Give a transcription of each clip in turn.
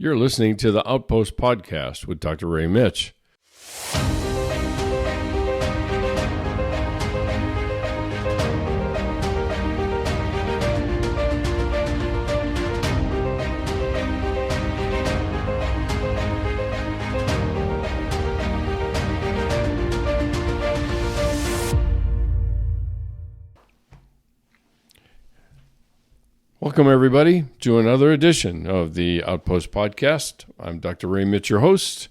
You're listening to the Outpost Podcast with Dr. Ray Mitch. Welcome, everybody, to another edition of the Outpost Podcast. I'm Dr. Ray Mitch, your host,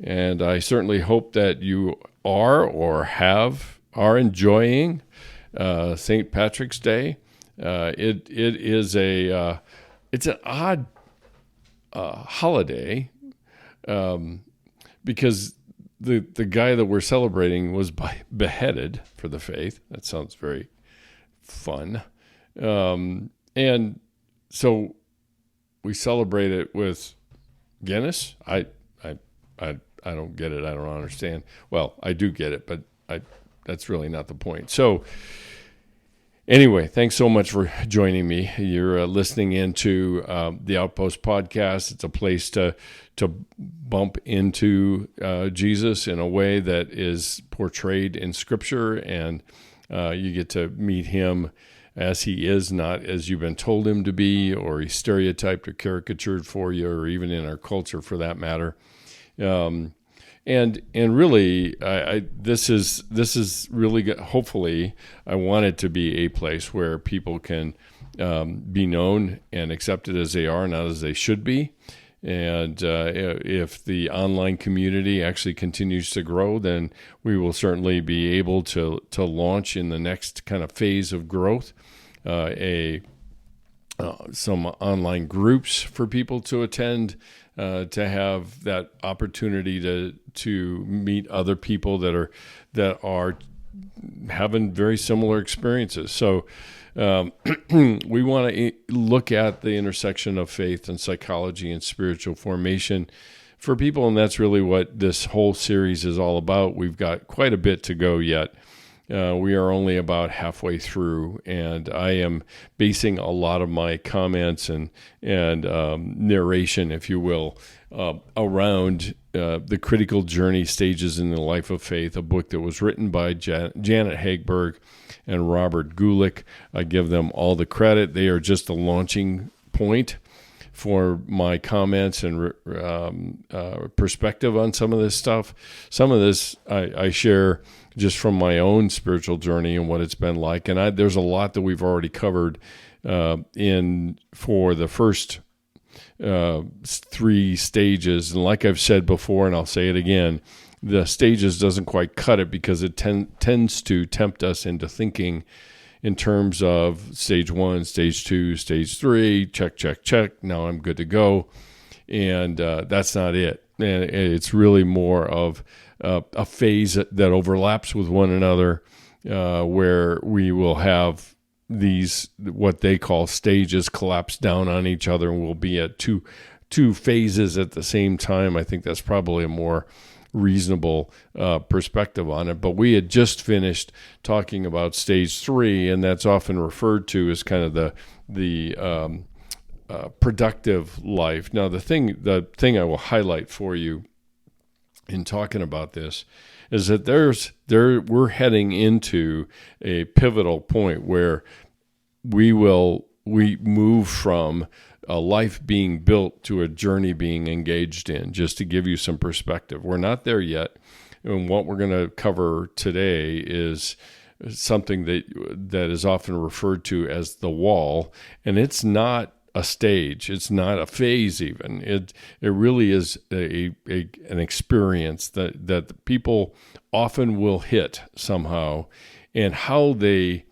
and I certainly hope that you are or are enjoying St. Patrick's Day. It is it's an odd holiday because the guy that we're celebrating was beheaded for the faith. That sounds very fun. And so we celebrate it with Guinness. I don't get it. I don't understand. Well, I do get it, but that's really not the point. So anyway, thanks so much for joining me. You're listening into the Outpost Podcast. It's a place to bump into Jesus in a way that is portrayed in Scripture, and you get to meet him as he is, not as you've been told him to be, or he's stereotyped or caricatured for you, or even in our culture for that matter. And really, this is really good. Hopefully, I want it to be a place where people can be known and accepted as they are, not as they should be. And if the online community actually continues to grow, then we will certainly be able to launch in the next kind of phase of growth some online groups for people to attend, to have that opportunity to meet other people that are having very similar experiences. So we want to look at the intersection of faith and psychology and spiritual formation for people, and that's really what this whole series is all about. We've got quite a bit to go yet. We are only about halfway through, and I am basing a lot of my comments and narration, if you will, around the critical journey stages in the life of faith, a book that was written by Janet Hagberg and Robert Gulick. I give them all the credit. They are just a launching point for my comments and perspective on some of this stuff. Some of this I share just from my own spiritual journey and what it's been like. And there's a lot that we've already covered for the first three stages. And like I've said before, and I'll say it again, the stages doesn't quite cut it because it tends to tempt us into thinking in terms of stage 1, stage 2, stage 3, check, now I'm good to go. And that's not it. And it's really more of a phase that overlaps with one another, where we will have these, what they call stages, collapse down on each other, and we'll be at two phases at the same time. I think that's probably a more reasonable perspective on it. But we had just finished talking about stage 3, and that's often referred to as kind of the productive life. Now, the thing I will highlight for you in talking about this is that we're heading into a pivotal point where we move from a life being built to a journey being engaged in. Just to give you some perspective, we're not there yet, and what we're going to cover today is something that is often referred to as the wall, and it's not a stage. It's not a phase even. It really is an experience that people often will hit somehow, and how they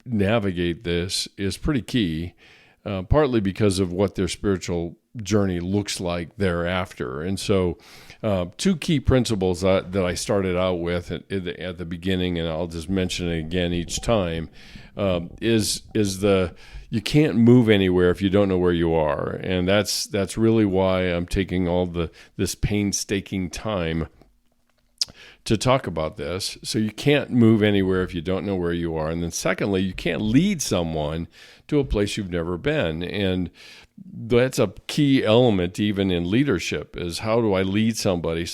navigate this is pretty key, partly because of what their spiritual journey looks like thereafter. And so two key principles that I started out with at the beginning, and I'll just mention it again each time, is you can't move anywhere if you don't know where you are. And that's really why I'm taking all this painstaking time to talk about this. So you can't move anywhere if you don't know where you are. And then secondly, you can't lead someone to a place you've never been. And that's a key element even in leadership, is how do I lead somebody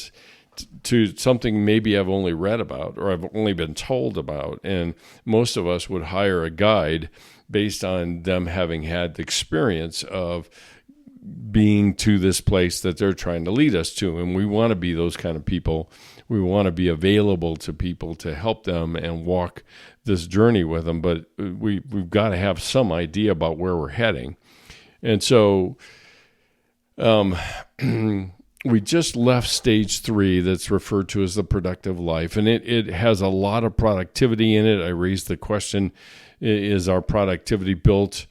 to something maybe I've only read about or I've only been told about. And most of us would hire a guide based on them having had the experience of being to this place that they're trying to lead us to. And we want to be those kind of people. We want to be available to people to help them and walk this journey with them. But we've got to have some idea about where we're heading. And so we just left stage 3, that's referred to as the productive life. And it has a lot of productivity in it. I raised the question, is our productivity built,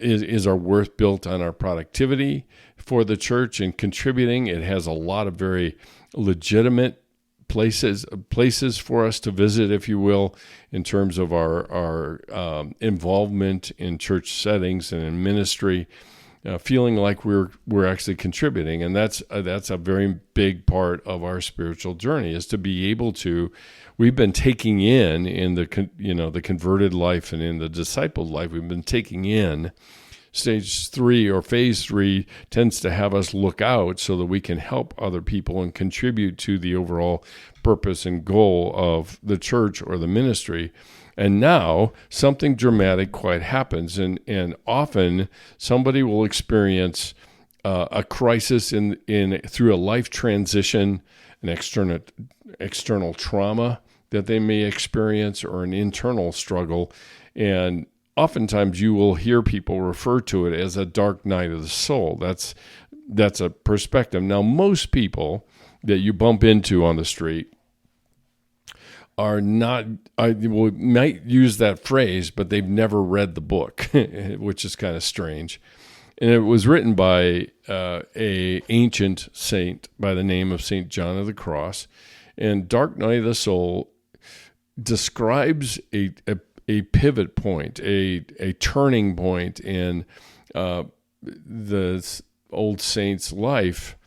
is our worth built on our productivity for the church and contributing? It has a lot of very legitimate places for us to visit, if you will, in terms of our involvement in church settings and in ministry, feeling like we're actually contributing. And that's a very big part of our spiritual journey, is to be able to. We've been taking in the converted life and in the discipled life, we've been taking in. Stage 3 or phase 3 tends to have us look out so that we can help other people and contribute to the overall purpose and goal of the church or the ministry. And now something dramatic quite happens, and often somebody will experience a crisis through a life transition, an external trauma that they may experience, or an internal struggle. And oftentimes you will hear people refer to it as a dark night of the soul. That's a perspective. Now, most people that you bump into on the street might use that phrase, but they've never read the book, which is kind of strange. And it was written by a ancient saint by the name of St. John of the Cross. And Dark Night of the Soul describes a pivot point, a turning point in the old saint's life,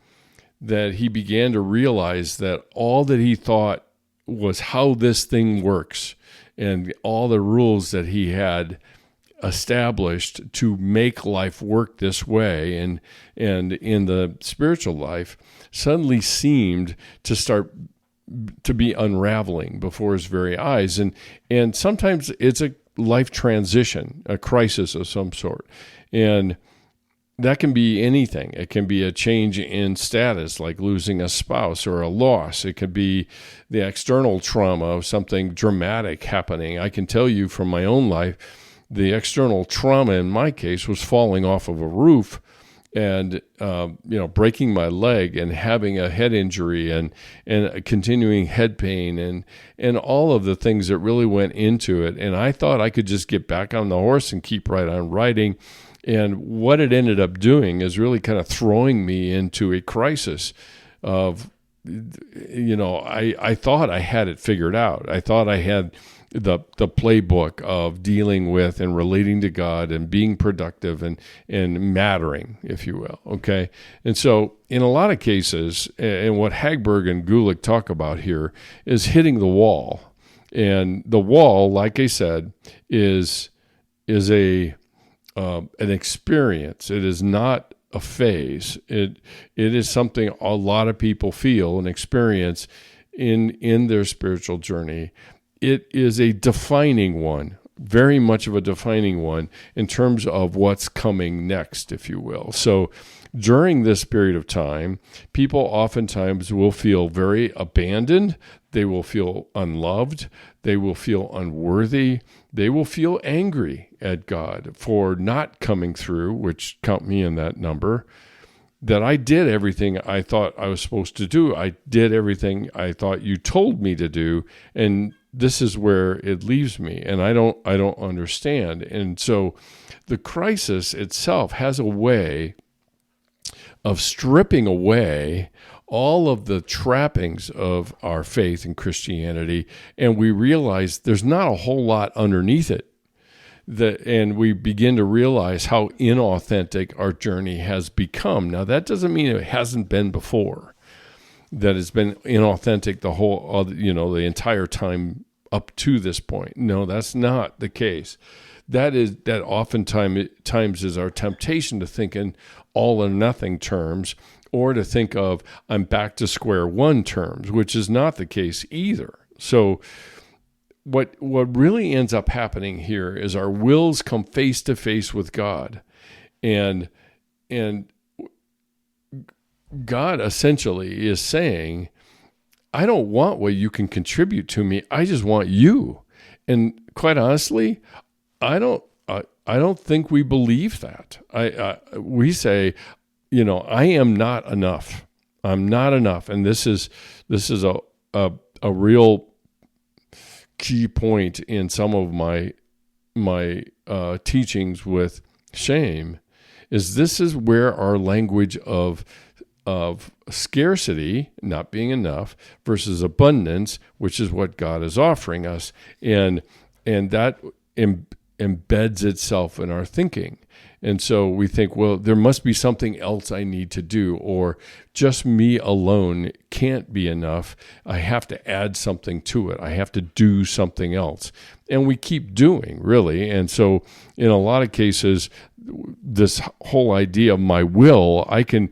that he began to realize that all that he thought was how this thing works, and all the rules that he had established to make life work this way and in the spiritual life suddenly seemed to start to be unraveling before his very eyes. And sometimes it's a life transition, a crisis of some sort. And that can be anything. It can be a change in status, like losing a spouse, or a loss. It could be the external trauma of something dramatic happening. I can tell you from my own life, the external trauma in my case was falling off of a roof and breaking my leg and having a head injury and a continuing head pain and all of the things that really went into it. And I thought I could just get back on the horse and keep right on riding. And what it ended up doing is really kind of throwing me into a crisis of, I thought I had it figured out. I thought I had the playbook of dealing with and relating to God and being productive and mattering, if you will. Okay. And so in a lot of cases, and what Hagberg and Gulick talk about here is hitting the wall. And the wall, like I said, is an experience. It is not a phase. It is something a lot of people feel and experience in their spiritual journey. It is a defining one, very much of a defining one in terms of what's coming next, if you will. So during this period of time, people oftentimes will feel very abandoned. They will feel unloved. They will feel unworthy. They will feel angry at God for not coming through, which count me in that number, that I did everything I thought I was supposed to do. I did everything I thought you told me to do, and this is where it leaves me, and I don't understand. And so the crisis itself has a way of stripping away all of the trappings of our faith in Christianity, and we realize there's not a whole lot underneath it. And we begin to realize how inauthentic our journey has become. Now, that doesn't mean it hasn't been before. that has been inauthentic the entire time up to this point. No, that's not the case. That oftentimes is our temptation to think in all or nothing terms, or to think of I'm back to square one terms, which is not the case either. So what really ends up happening here is our wills come face to face with God, and God essentially is saying, I don't want what you can contribute to me. I just want you. And quite honestly, I don't think we believe that. We say, I am not enough. I'm not enough. And this is a real key point in some of my teachings with shame. This is where our language of scarcity, not being enough, versus abundance, which is what God is offering us, and that embeds itself in our thinking. And so we think, well, there must be something else I need to do, or just me alone can't be enough. I have to add something to it. I have to do something else. And we keep doing, really. And so in a lot of cases, this whole idea of my will, I can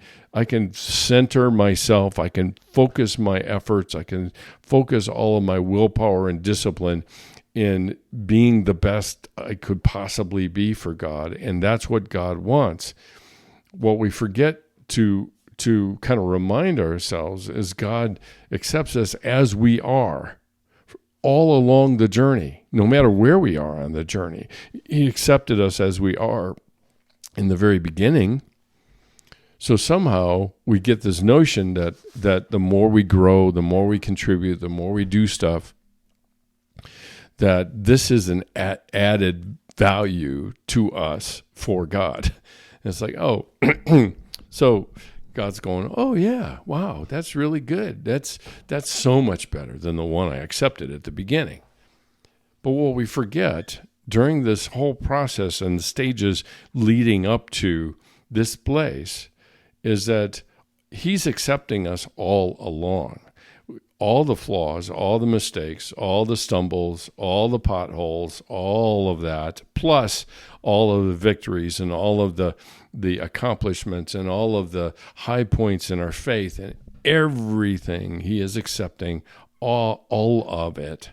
center myself. I can focus my efforts. I can focus all of my willpower and discipline in being the best I could possibly be for God. And that's what God wants. What we forget to kind of remind ourselves is God accepts us as we are all along the journey, no matter where we are on the journey. He accepted us as we are in the very beginning. So somehow we get this notion that the more we grow, the more we contribute, the more we do stuff, that this is an added value to us for God. And it's like, oh, so God's going, oh yeah, wow, that's really good. That's so much better than the one I accepted at the beginning. But what we forget during this whole process and the stages leading up to this place is that he's accepting us all along. All the flaws, all the mistakes, all the stumbles, all the potholes, all of that, plus all of the victories and all of the accomplishments and all of the high points in our faith, and everything he is accepting, all of it.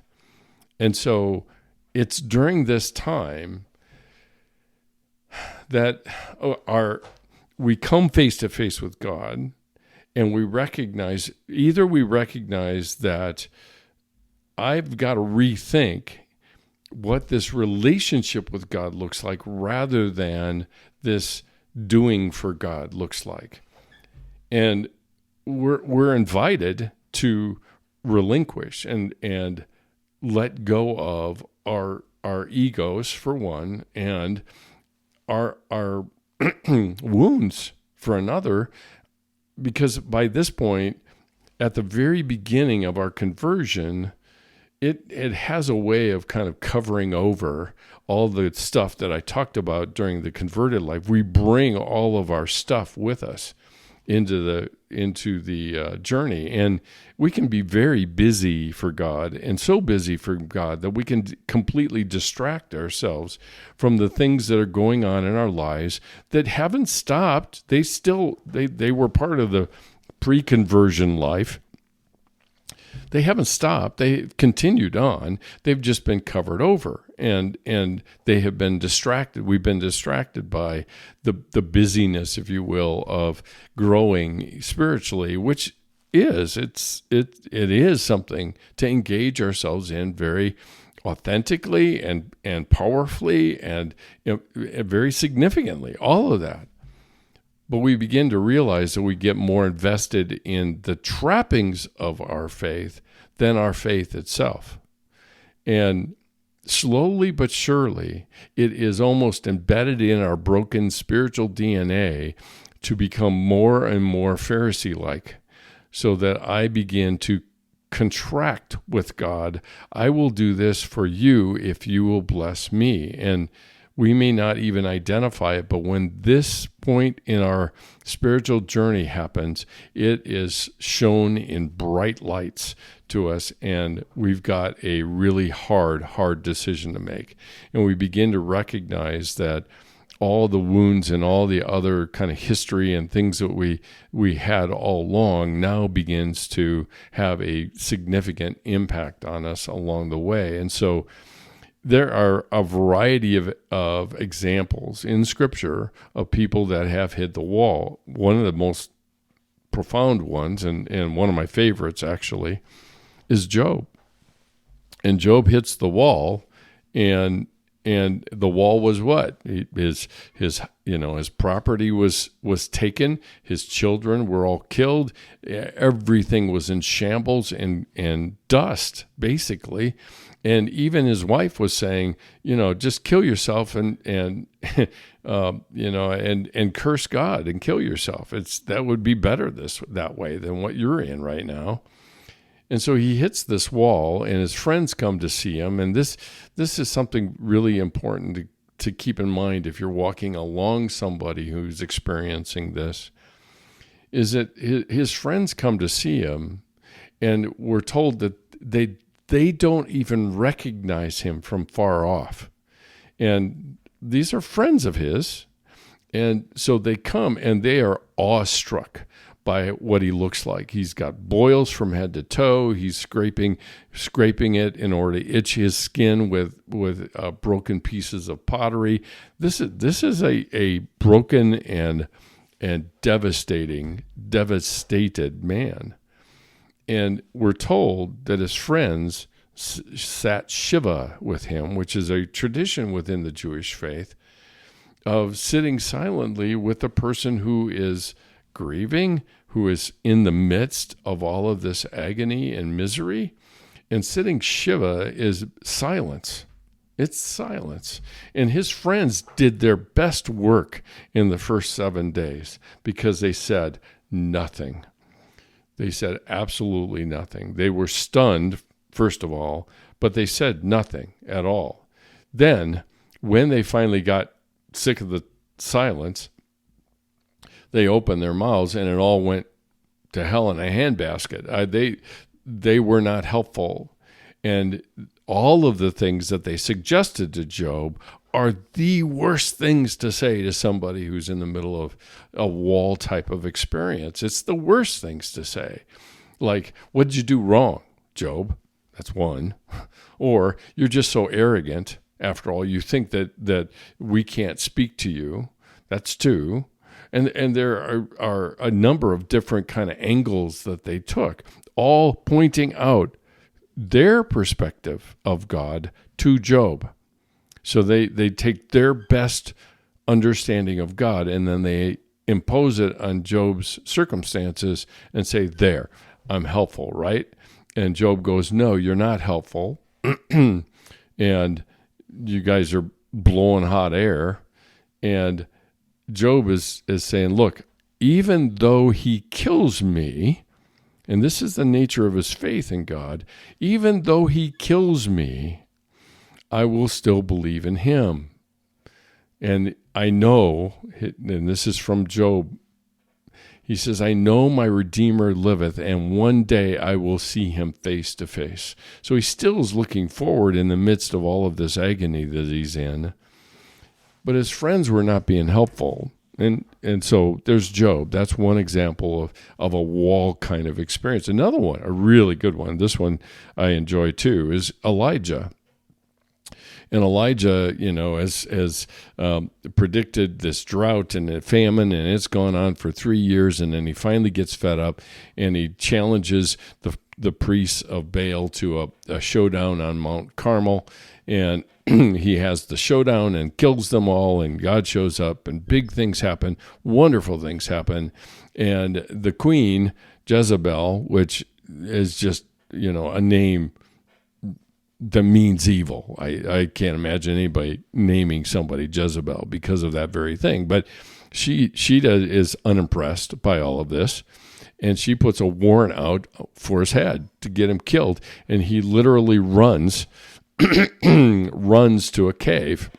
And so it's during this time that we come face to face with God. And we recognize that I've got to rethink what this relationship with God looks like rather than this doing for God looks like. And we're invited to relinquish and let go of our egos, for one, and our wounds, for another. Because by this point, at the very beginning of our conversion, it has a way of kind of covering over all the stuff that I talked about during the converted life. We bring all of our stuff with us into the journey, and we can be very busy for God, and so busy for God that we can completely distract ourselves from the things that are going on in our lives that haven't stopped. They were part of the pre-conversion life. They haven't stopped. They've continued on. They've just been covered over, and they have been distracted. We've been distracted by the busyness, if you will, of growing spiritually, which it is something to engage ourselves in very authentically and powerfully and very significantly. All of that. But we begin to realize that we get more invested in the trappings of our faith than our faith itself. And slowly but surely, it is almost embedded in our broken spiritual DNA to become more and more Pharisee-like, so that I begin to contract with God. I will do this for you if you will bless me. And We may not even identify it, but when this point in our spiritual journey happens, it is shown in bright lights to us, and we've got a really hard decision to make. And we begin to recognize that all the wounds and all the other kind of history and things that we had all along now begins to have a significant impact on us along the way. And so there are a variety of examples in Scripture of people that have hit the wall. One of the most profound ones, and one of my favorites actually, is Job. And Job hits the wall, and the wall was what? His property was taken. His children were all killed. Everything was in shambles and dust, basically. And even his wife was saying, just kill yourself and curse God and kill yourself. That would be better that way than what you're in right now. And so he hits this wall, and his friends come to see him. And this is something really important to keep in mind if you're walking along somebody who's experiencing this, is that his friends come to see him, and we're told that they don't even recognize him from far off. And these are friends of his. And so they come, and they are awestruck by what he looks like. He's got boils from head to toe. He's scraping it in order to itch his skin with broken pieces of pottery. This is a broken and devastated man. And we're told that his friends sat Shiva with him, which is a tradition within the Jewish faith of sitting silently with a person who is grieving, who is in the midst of all of this agony and misery. And sitting Shiva is silence. It's silence. And his friends did their best work in the first 7 days because they said nothing. They said absolutely nothing. They were stunned, first of all, but they said nothing at all. Then, when they finally got sick of the silence, they opened their mouths, and it all went to hell in a handbasket. They were not helpful. And all of the things that they suggested to Job are the worst things to say to somebody who's in the middle of a wall type of experience. It's the worst things to say. Like, what did you do wrong, Job? That's one. Or, you're just so arrogant. After all, you think that we can't speak to you. That's two. And there are a number of different kind of angles that they took, all pointing out their perspective of God to Job. So they take their best understanding of God, and then they impose it on Job's circumstances and say, there, I'm helpful, right? And Job goes, no, you're not helpful. And you guys are blowing hot air. And Job is saying, look, even though he kills me, and this is the nature of his faith in God, even though he kills me, I will still believe in him. And I know, and this is from Job, he says, I know my Redeemer liveth, and one day I will see him face to face. So he still is looking forward in the midst of all of this agony that he's in. But his friends were not being helpful. And so there's Job. That's one example of a wall kind of experience. Another one, a really good one, this one I enjoy too, is Elijah. And Elijah, has predicted this drought and a famine, and it's gone on for 3 years, and then he finally gets fed up, and he challenges the priests of Baal to a showdown on Mount Carmel, and he has the showdown and kills them all, and God shows up, and big things happen, wonderful things happen, and the queen, Jezebel, which is just, a name that means evil. I can't imagine anybody naming somebody Jezebel because of that very thing. But she is unimpressed by all of this, and she puts a warrant out for his head to get him killed. And he literally runs to a cave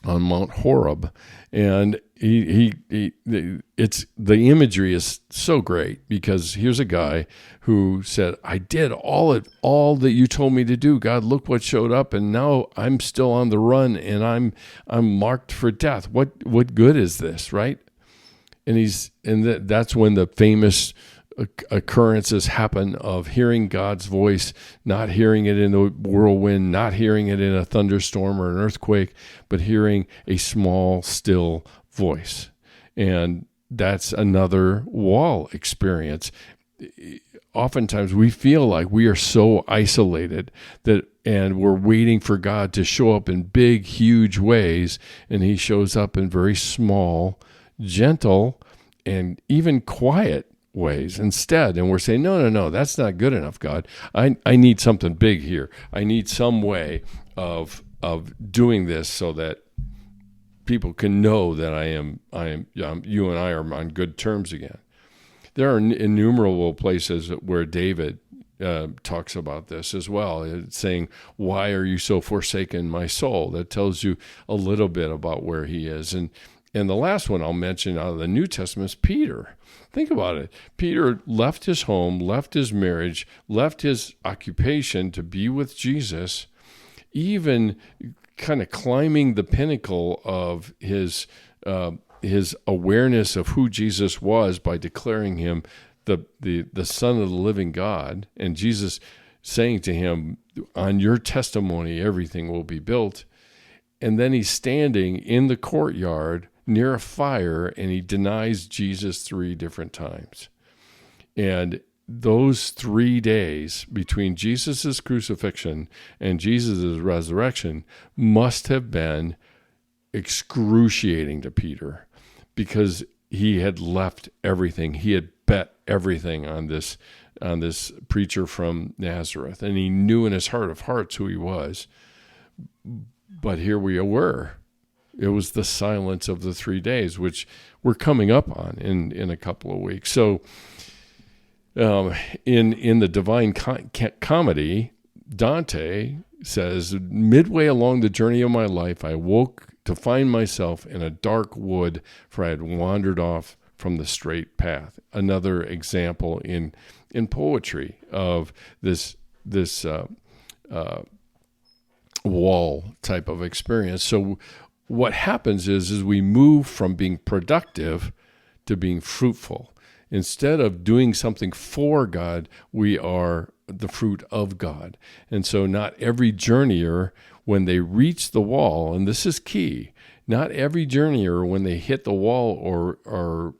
on Mount Horeb, and it's the imagery is so great because here's a guy who said, "I did all that you told me to do. God, look what showed up, and now I'm still on the run, and I'm marked for death. What good is this, right?" And that's when the famous occurrences happen of hearing God's voice, not hearing it in the whirlwind, not hearing it in a thunderstorm or an earthquake, but hearing a small, still voice. And that's another wall experience. Oftentimes we feel like we are so isolated and we're waiting for God to show up in big, huge ways, and he shows up in very small, gentle, and even quiet ways instead. And we're saying, no, that's not good enough, God. I need something big here. I need some way of doing this so that people can know that you and I are on good terms again. There are innumerable places where David talks about this as well. It's saying, "Why are you so forsaken, my soul?" That tells you a little bit about where he is. And the last one I'll mention out of the New Testament is Peter. Think about it. Peter left his home, left his marriage, left his occupation to be with Jesus, even kind of climbing the pinnacle of his awareness of who Jesus was by declaring him the Son of the living God, and Jesus saying to him, "On your testimony, everything will be built." And then he's standing in the courtyard near a fire, and he denies Jesus 3 different times. And those 3 days between Jesus' crucifixion and Jesus' resurrection must have been excruciating to Peter, because he had left everything. He had bet everything on this preacher from Nazareth, and he knew in his heart of hearts who he was. But here we were. It was the silence of the 3 days, which we're coming up on in a couple of weeks. So in the Divine Comedy, Dante says, "Midway along the journey of my life, I woke to find myself in a dark wood, for I had wandered off from the straight path." Another example in poetry of this wall type of experience. So what happens is we move from being productive to being fruitful. Instead of doing something for God, we are the fruit of God. And so not every journeyer, when they reach the wall, and this is key, not every journeyer, when they hit the wall or are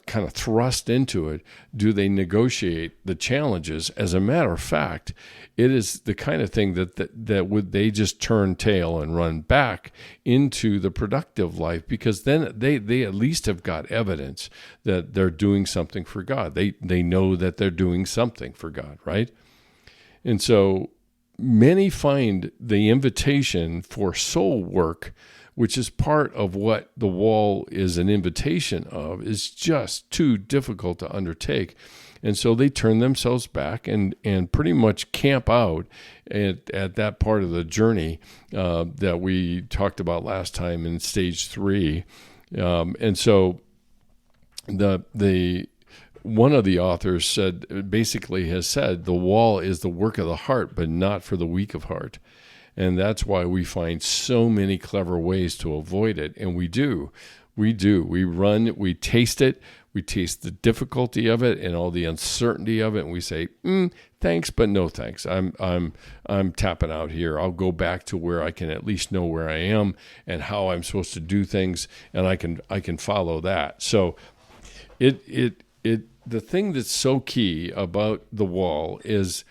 kind of thrust into it, do they negotiate the challenges. As a matter of fact, it is the kind of thing that would they just turn tail and run back into the productive life, because then they at least have got evidence that they're doing something for God. They know that they're doing something for God, right? And so many find the invitation for soul work, which is part of what the wall is an invitation of, is just too difficult to undertake. And so they turn themselves back and pretty much camp out at that part of the journey that we talked about last time in stage 3. And so the one of the authors has said, the wall is the work of the heart, but not for the weak of heart. And that's why we find so many clever ways to avoid it. And we do. We run, we taste it. We taste the difficulty of it and all the uncertainty of it. And we say, thanks, but no thanks. I'm tapping out here. I'll go back to where I can at least know where I am and how I'm supposed to do things. And I can follow that. So the thing that's so key about the wall is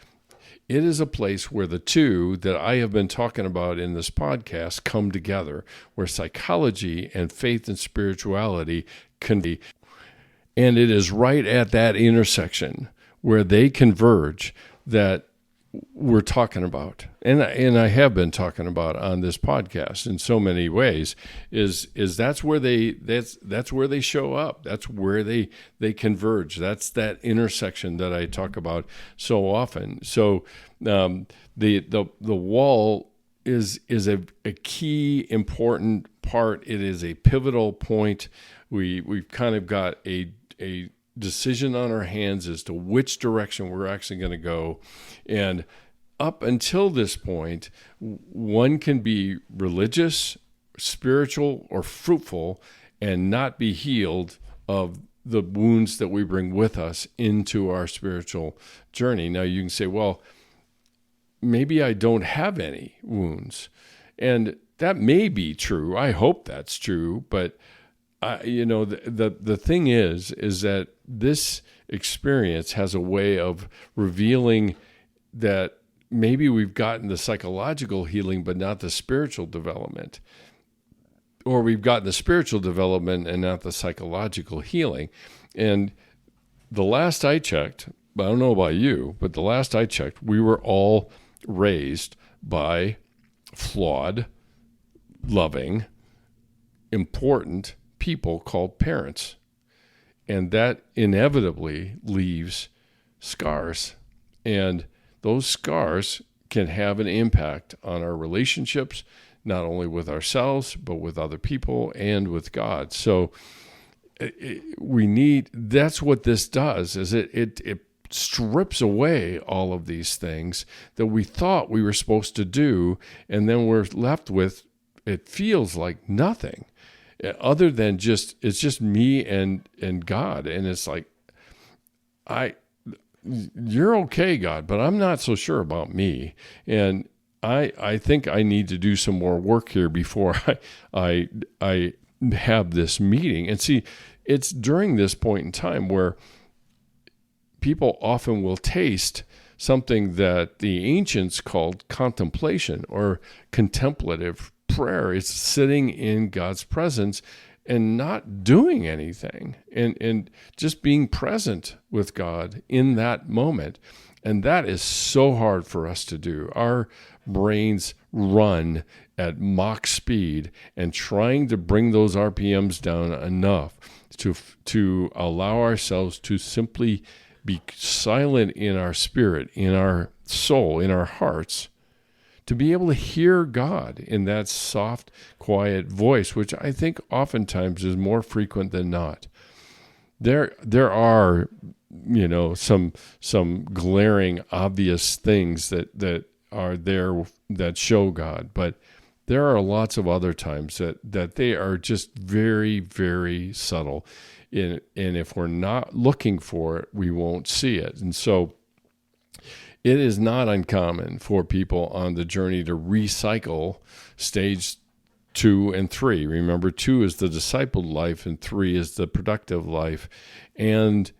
it is a place where the two that I have been talking about in this podcast come together, where psychology and faith and spirituality can be. And it is right at that intersection where they converge that we're talking about, and I have been talking about on this podcast in so many ways, is that's where they show up. That's where they converge. That's that intersection that I talk about so often. So the wall is a key important part. It is a pivotal point. We've kind of got a decision on our hands as to which direction we're actually going to go. And up until this point, one can be religious, spiritual, or fruitful and not be healed of the wounds that we bring with us into our spiritual journey. Now you can say, well, maybe I don't have any wounds. And that may be true. I hope that's true. But, the thing is that this experience has a way of revealing that maybe we've gotten the psychological healing, but not the spiritual development. Or we've gotten the spiritual development and not the psychological healing. And the last I checked, I don't know about you, but the last I checked, we were all raised by flawed, loving, important people called parents. And that inevitably leaves scars. And those scars can have an impact on our relationships, not only with ourselves, but with other people and with God. So that's what this does, is it strips away all of these things that we thought we were supposed to do, and then we're left with, it feels like nothing other than it's just me and God. And it's like, you're okay, God, but I'm not so sure about me. And I think I need to do some more work here before I have this meeting. And see, it's during this point in time where people often will taste something that the ancients called contemplation or contemplative prayer. It's sitting in God's presence and not doing anything and just being present with God in that moment. And that is so hard for us to do. Our brains run at Mach speed, and trying to bring those RPMs down enough to allow ourselves to simply be silent in our spirit, in our soul, in our hearts, to be able to hear God in that soft, quiet voice, which I think oftentimes is more frequent than not. There are, some glaring, obvious things that are there that show God, but there are lots of other times that they are just very, very subtle. And if we're not looking for it, we won't see it. And so it is not uncommon for people on the journey to recycle stage 2 and 3. Remember, 2 is the discipled life and 3 is the productive life, and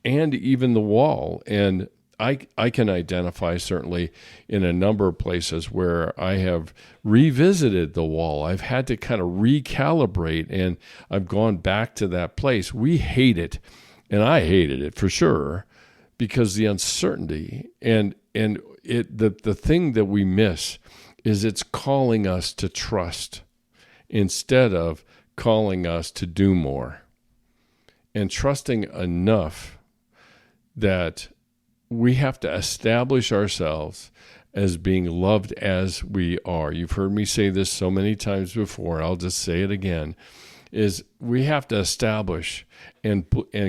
even the wall. And I can identify certainly in a number of places where I have revisited the wall. I've had to kind of recalibrate, and I've gone back to that place. We hate it, and I hated it for sure, because the uncertainty and the thing that we miss is it's calling us to trust instead of calling us to do more, and trusting enough that we have to establish ourselves as being loved as we are. You've heard me say this so many times before. I'll just say it again, is we have to establish and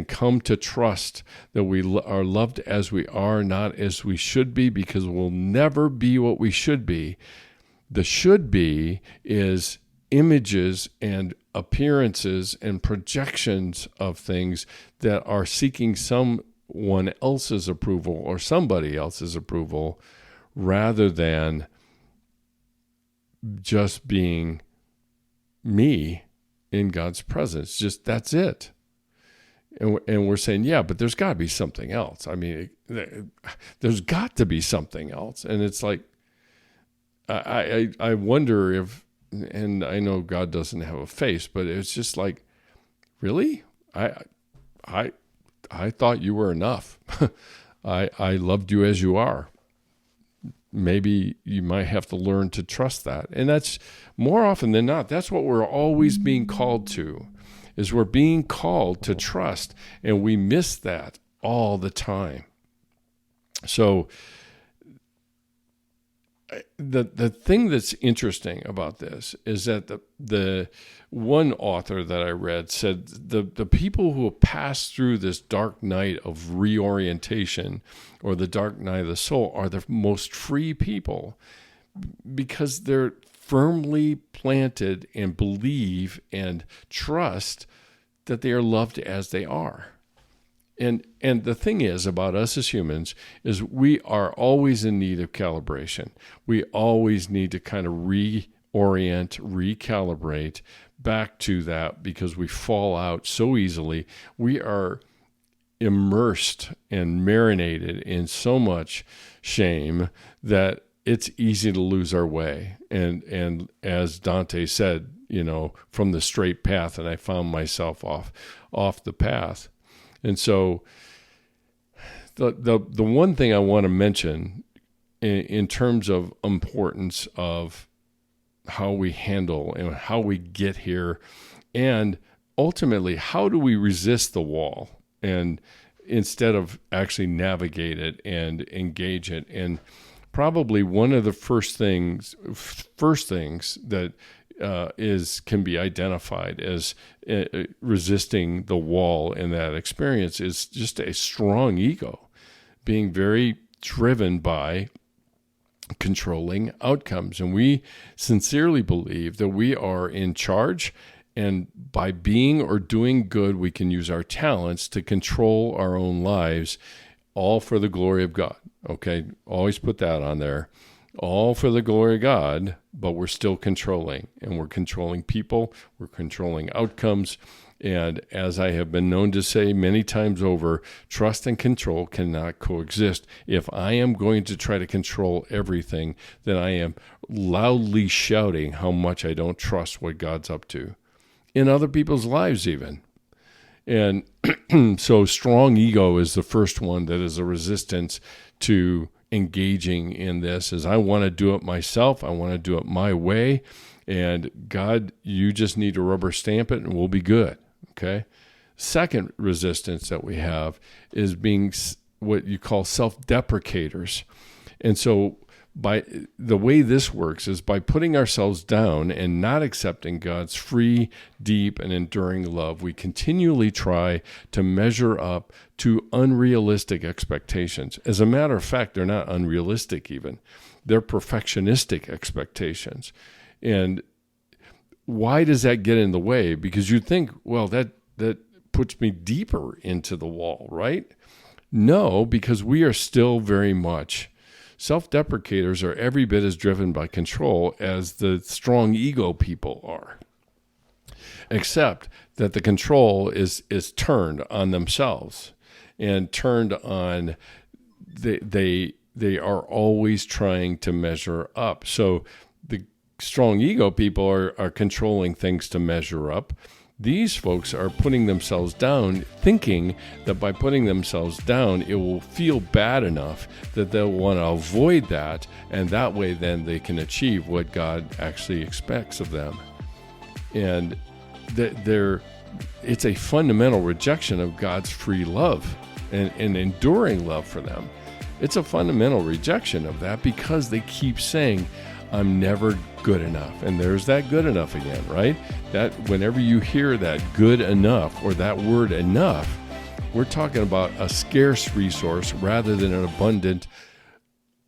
come to trust that we are loved as we are, not as we should be, because we'll never be what we should be. The should be is images and appearances and projections of things that are seeking someone else's approval or somebody else's approval, rather than just being me in God's presence. Just that's it. And we're saying, yeah, but there's got to be something else. I mean, there's got to be something else. And it's like, I wonder if, and I know God doesn't have a face, but it's just like, really? I thought you were enough. I loved you as you are. Maybe you might have to learn to trust that. And that's more often than not, that's what we're always being called to, is we're being called to trust, and we miss that all the time. So the thing that's interesting about this is that the one author that I read said the people who have passed through this dark night of reorientation, or the dark night of the soul, are the most free people, because they're firmly planted and believe and trust that they are loved as they are. And the thing is about us as humans is we are always in need of calibration. We always need to kind of reorient, recalibrate back to that, because we fall out so easily. We are immersed and marinated in so much shame that it's easy to lose our way. And as Dante said, from the straight path, and I found myself off the path. And so the one thing I want to mention in terms of importance of how we handle and how we get here, and ultimately, how do we resist the wall and instead of actually navigate it and engage it? And probably one of the first things that can be identified as resisting the wall in that experience is just a strong ego, being very driven by controlling outcomes. And we sincerely believe that we are in charge, and by being or doing good, we can use our talents to control our own lives, all for the glory of God. Okay, always put that on there. All for the glory of God, but we're still controlling, and we're controlling people, we're controlling outcomes. And as I have been known to say many times over, trust and control cannot coexist. If I am going to try to control everything, then I am loudly shouting how much I don't trust what God's up to in other people's lives even. And so strong ego is the first one that is a resistance to engaging in this, is I want to do it myself. I want to do it my way. And God, you just need to rubber stamp it and we'll be good. Okay. Second resistance that we have is being what you call self-deprecators. And so by the way this works is by putting ourselves down and not accepting God's free, deep, and enduring love, we continually try to measure up to unrealistic expectations. As a matter of fact, they're not unrealistic even. They're perfectionistic expectations. And why does that get in the way? Because you think, well, that puts me deeper into the wall, right? No, because we are still very much self-deprecators, are every bit as driven by control as the strong ego people are, except that the control is turned on themselves and turned on they are always trying to measure up. So the strong ego people are controlling things to measure up. These folks are putting themselves down, thinking that by putting themselves down, it will feel bad enough that they'll want to avoid that, and that way then they can achieve what God actually expects of them. And it's a fundamental rejection of God's free love and enduring love for them. It's a fundamental rejection of that, because they keep saying, I'm never good enough. And there's that good enough again, right? That whenever you hear that good enough or that word enough, we're talking about a scarce resource rather than an abundant,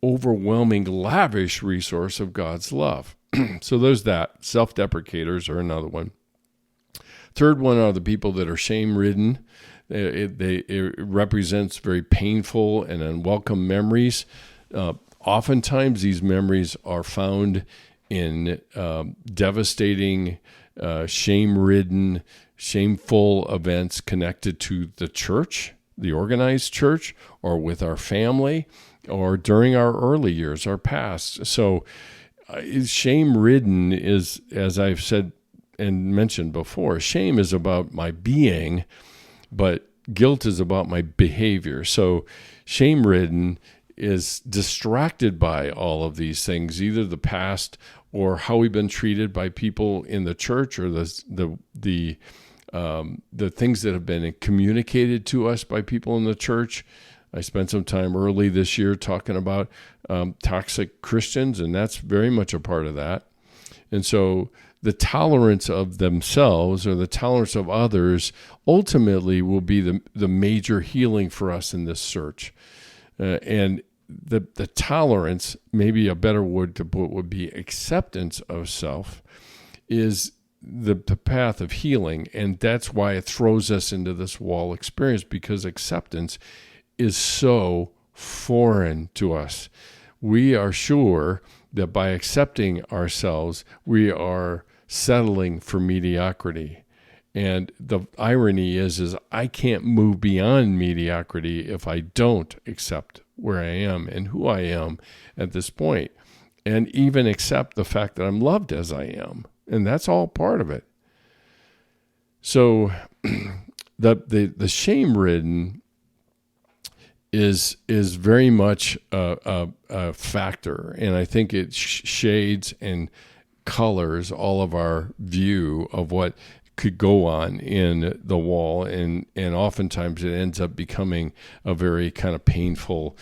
overwhelming, lavish resource of God's love. So there's that. Self-deprecators are another one. Third one are the people that are shame-ridden. It represents very painful and unwelcome memories. Oftentimes, these memories are found in devastating, shame-ridden, shameful events connected to the church, the organized church, or with our family, or during our early years, our past. So shame-ridden is, as I've said and mentioned before, shame is about my being, but guilt is about my behavior. So shame-ridden is distracted by all of these things, either the past or how we've been treated by people in the church, or the things that have been communicated to us by people in the church, I spent some time early this year talking about toxic Christians, and that's very much a part of that. And so the tolerance of themselves or the tolerance of others ultimately will be the major healing for us in this search. And the tolerance, maybe a better word to put would be acceptance of self, is the path of healing. And that's why it throws us into this wall experience, because acceptance is so foreign to us. We are sure that by accepting ourselves, we are settling for mediocrity. And the irony is I can't move beyond mediocrity if I don't accept where I am and who I am at this point, and even accept the fact that I'm loved as I am. And that's all part of it. So the shame-ridden is very much a factor, and I think it shades and colors all of our view of what could go on in the wall, and oftentimes it ends up becoming a very kind of painful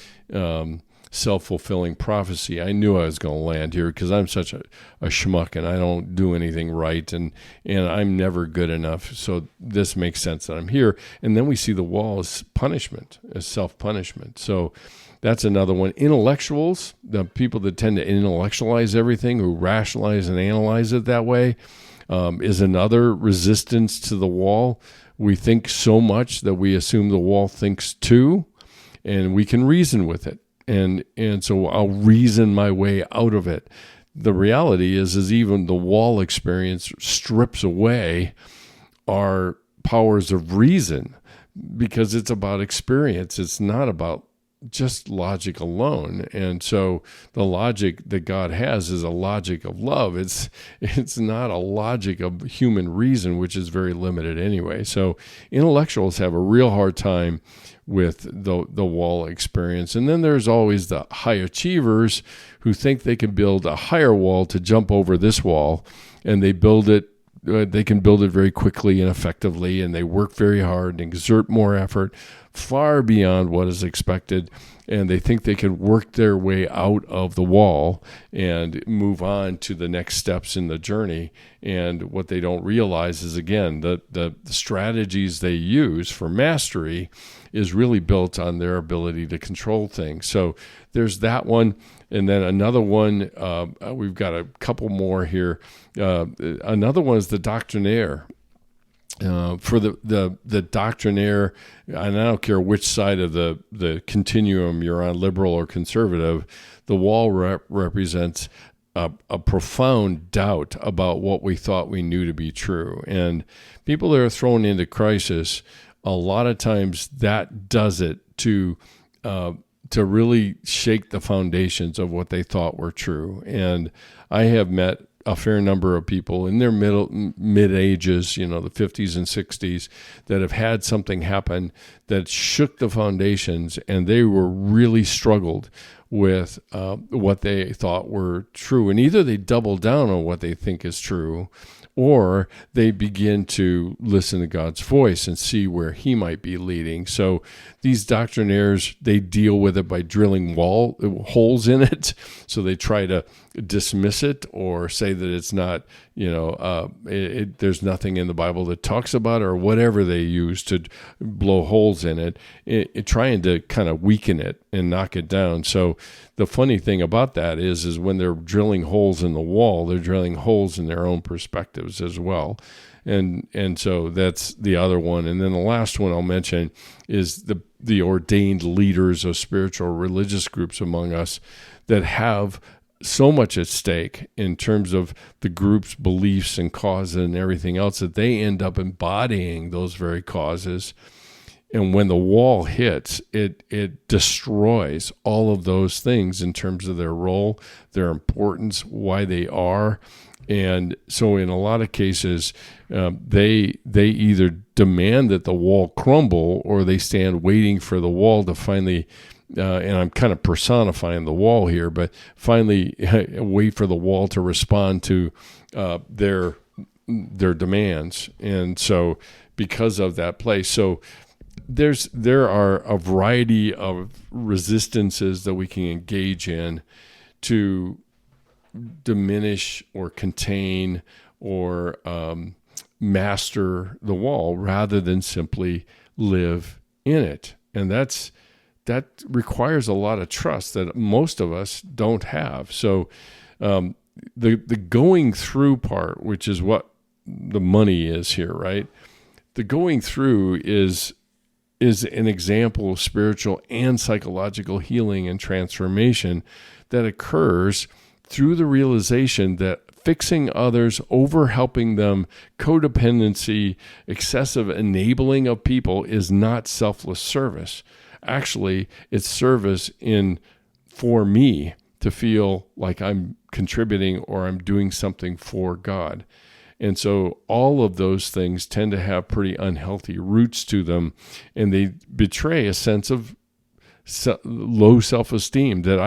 self-fulfilling prophecy. I knew I was going to land here because I'm such a schmuck and I don't do anything right, and I'm never good enough, so this makes sense that I'm here. And then we see the wall as punishment, as self-punishment. So that's another one. Intellectuals, the people that tend to intellectualize everything, who rationalize and analyze it that way, is another resistance to the wall. We think so much that we assume the wall thinks too, and we can reason with it. And so I'll reason my way out of it. The reality is even the wall experience strips away our powers of reason, because it's about experience. It's not about just logic alone. And so the logic that God has is a logic of love. It's not a logic of human reason, which is very limited anyway. So intellectuals have a real hard time with the wall experience. And then there's always the high achievers who think they can build a higher wall to jump over this wall, and they build it. They can build it very quickly and effectively, and they work very hard and exert more effort, far beyond what is expected, and they think they can work their way out of the wall and move on to the next steps in the journey. And what they don't realize is, again, the strategies they use for mastery is really built on their ability to control things. So there's that one. And then another one, we've got a couple more here. Another one is the doctrinaire. For the doctrinaire, and I don't care which side of the continuum you're on, liberal or conservative, the wall represents a profound doubt about what we thought we knew to be true. And people that are thrown into crisis, a lot of times that does it to really shake the foundations of what they thought were true. And I have met a fair number of people in their mid ages, the 50s and 60s, that have had something happen that shook the foundations, and they were really struggled with what they thought were true. And either they double down on what they think is true, or they begin to listen to God's voice and see where he might be leading. So these doctrinaires, they deal with it by drilling holes in it. So they try to dismiss it or say that it's not, there's nothing in the Bible that talks about it, or whatever they use to blow holes in it, trying to kind of weaken it and knock it down. So the funny thing about that is when they're drilling holes in the wall, they're drilling holes in their own perspectives as well. And so that's the other one. And then the last one I'll mention is the ordained leaders of spiritual religious groups among us that have so much at stake in terms of the group's beliefs and causes and everything else, that they end up embodying those very causes. And when the wall hits, it destroys all of those things in terms of their role, their importance, why they are. And so in a lot of cases, they either demand that the wall crumble, or they stand waiting for the wall to finally, and I'm kind of personifying the wall here, but finally wait for the wall to respond to their demands. And so because of that place, so there are a variety of resistances that we can engage in to diminish or contain or master the wall rather than simply live in it. And that requires a lot of trust that most of us don't have. So the going through part, which is what the money is here, right? The going through is an example of spiritual and psychological healing and transformation that occurs through the realization that fixing others, over helping them, codependency, excessive enabling of people is not selfless service. Actually, it's service for me to feel like I'm contributing or I'm doing something for God. And so all of those things tend to have pretty unhealthy roots to them, and they betray a sense of low self-esteem, that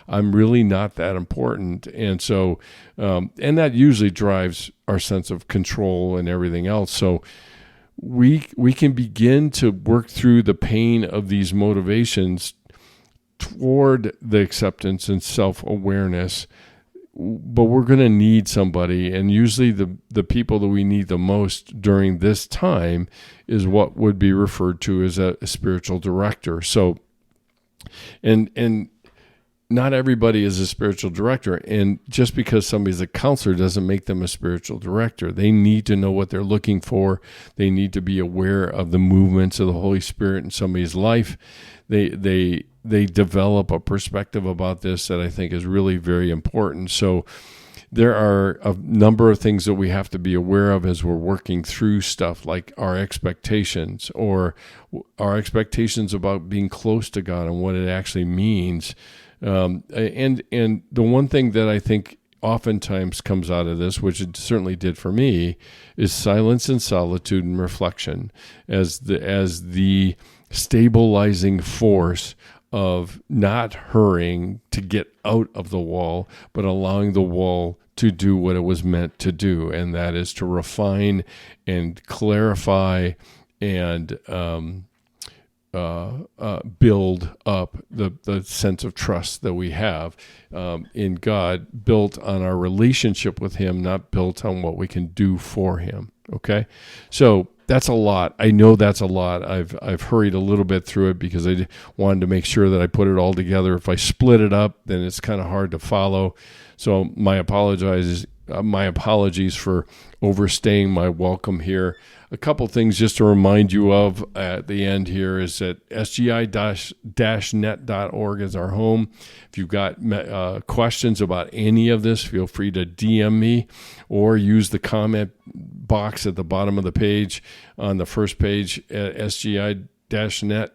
I'm really not that important. And so, and that usually drives our sense of control and everything else. So we can begin to work through the pain of these motivations toward the acceptance and self-awareness. But we're going to need somebody, and usually the people that we need the most during this time is what would be referred to as a spiritual director. So, and not everybody is a spiritual director, and just because somebody's a counselor doesn't make them a spiritual director. They need to know what they're looking for. They need to be aware of the movements of the Holy Spirit in somebody's life. They develop a perspective about this that I think is really very important. So there are a number of things that we have to be aware of as we're working through stuff, like our expectations, or our expectations about being close to God and what it actually means. And the one thing that I think oftentimes comes out of this, which it certainly did for me, is silence and solitude and reflection as the stabilizing force of not hurrying to get out of the wall, but allowing the wall to do what it was meant to do, and that is to refine and clarify and build up the sense of trust that we have in God, built on our relationship with Him, not built on what we can do for Him. Okay, so that's a lot. I know that's a lot. I've hurried a little bit through it because I wanted to make sure that I put it all together. If I split it up, then it's kind of hard to follow. So my apologies for overstaying my welcome here. A couple things just to remind you of at the end here is that sgi-net.org is our home. If you've got questions about any of this, feel free to DM me or use the comment box at the bottom of the page on the first page at sgi-net.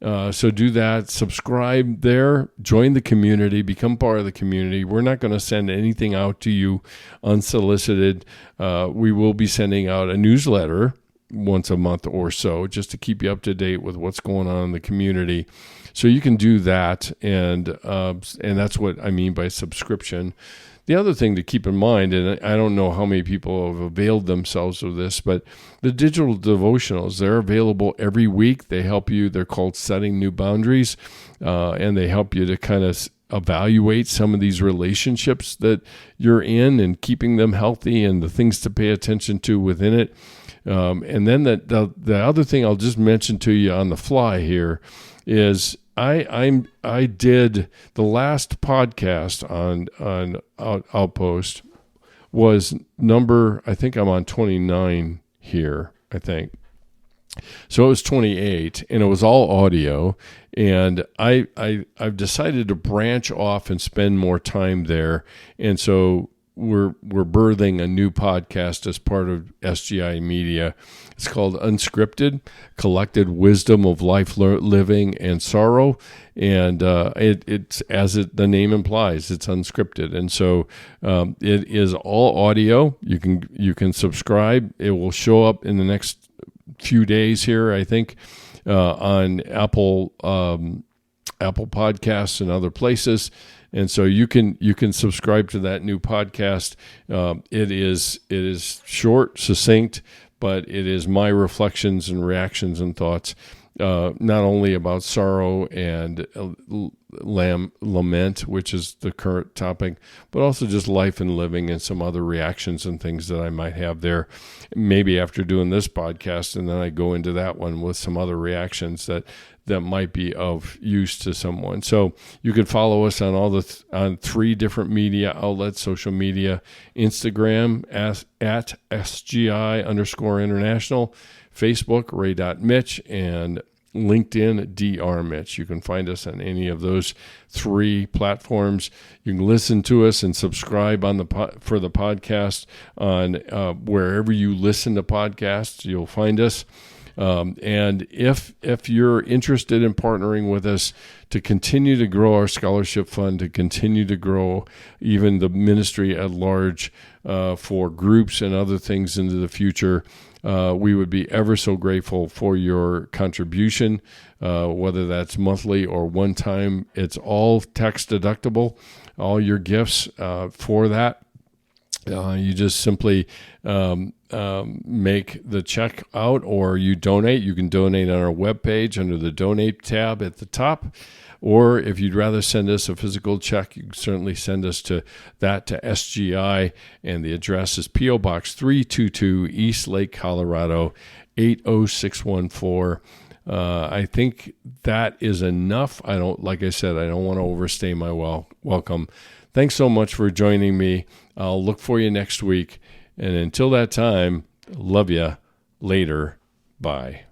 So do that, subscribe there, join the community, become part of the community. We're not going to send anything out to you unsolicited. We will be sending out a newsletter once a month or so, just to keep you up to date with what's going on in the community. So you can do that, and that's what I mean by subscription. The other thing to keep in mind, and I don't know how many people have availed themselves of this, but the digital devotionals, they're available every week. They help you. They're called Setting New Boundaries, and they help you to kind of evaluate some of these relationships that you're in and keeping them healthy and the things to pay attention to within it. And then the other thing I'll just mention to you on the fly here is I did the last podcast on Outpost was number, I think I'm on 29 here, I think. So it was 28, and it was all audio, and I've decided to branch off and spend more time there, and so we're birthing a new podcast as part of SGI Media. It's called Unscripted, Collected Wisdom of Life, Living, and Sorrow. And it's as the name implies, it's unscripted. And so it is all audio. You can subscribe. It will show up in the next few days here, I think, on Apple Podcasts and other places. And so you can subscribe to that new podcast. It is short, succinct, but it is my reflections and reactions and thoughts, not only about sorrow and lament, which is the current topic, but also just life and living and some other reactions and things that I might have there. Maybe after doing this podcast, and then I go into that one with some other reactions that might be of use to someone. So you can follow us on on 3 different media outlets, social media: Instagram at SGI_international, Facebook Ray.Mitch, and LinkedIn Dr. Mitch. You can find us on any of those 3 platforms. You can listen to us and subscribe for the podcast on wherever you listen to podcasts. You'll find us. And if you're interested in partnering with us to continue to grow our scholarship fund, to continue to grow even the ministry at large for groups and other things into the future, we would be ever so grateful for your contribution, whether that's monthly or one time. It's all tax deductible, all your gifts for that. You just simply make the check out, or you donate. You can donate on our webpage under the Donate tab at the top. Or if you'd rather send us a physical check, you can certainly send us to SGI, and the address is P.O. Box 322, East Lake, Colorado, 80614. I think that is enough. Like I said, I don't want to overstay my welcome. Thanks so much for joining me. I'll look for you next week. And until that time, love ya. Later. Bye.